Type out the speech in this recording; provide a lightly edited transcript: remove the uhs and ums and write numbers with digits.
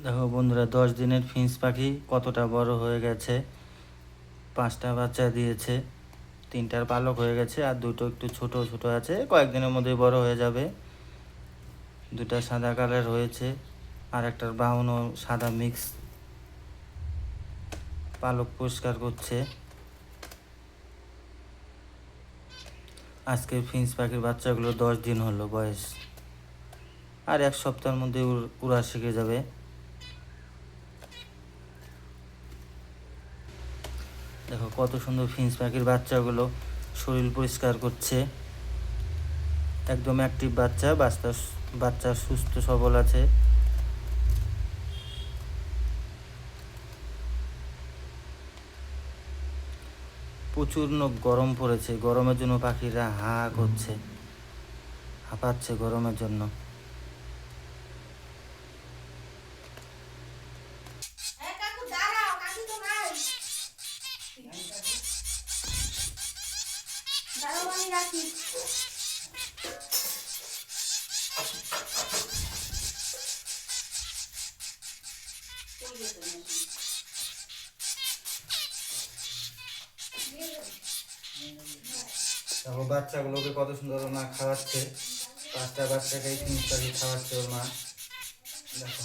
দেখো বন্ধুরা, 10 দিনের ফিঞ্চ পাখি কতটা বড় হয়ে গেছে। 5টা বাচ্চা দিয়েছে, 3টার পালক হয়ে গেছে, আর দুটো একটু ছোট ছোট আছে, কয়েকদিনের মধ্যেই বড় হয়ে যাবে। 2টা সাদা কালার হয়েছে, আর একটার ব্রাউন ও সাদা মিক্স। পালক পরিষ্কার করছে। আজকে ফিঞ্চ পাখির বাচ্চাগুলো 10 দিন হলো বয়স, আর 1 সপ্তাহের মধ্যে উড়া শিখে যাবে। দেখো কত সুন্দর ফিঞ্চ পাখির বাচ্চাগুলো শরীর পরিষ্কার করছে। একদম অ্যাক্টিভ বাচ্চা, বাচ্চা সুস্থ সবল আছে। প্রচুর গরম পড়েছে, গরমের জন্য পাখিরা হা করছে, হাঁপাচ্ছে গরমের জন্য। দেখো বাচ্চাগুলোকে কত সুন্দর ওর মা খাওয়াচ্ছে। 5টা বাচ্চাকেই 3 পাখি খাওয়াচ্ছে ওর মা। দেখো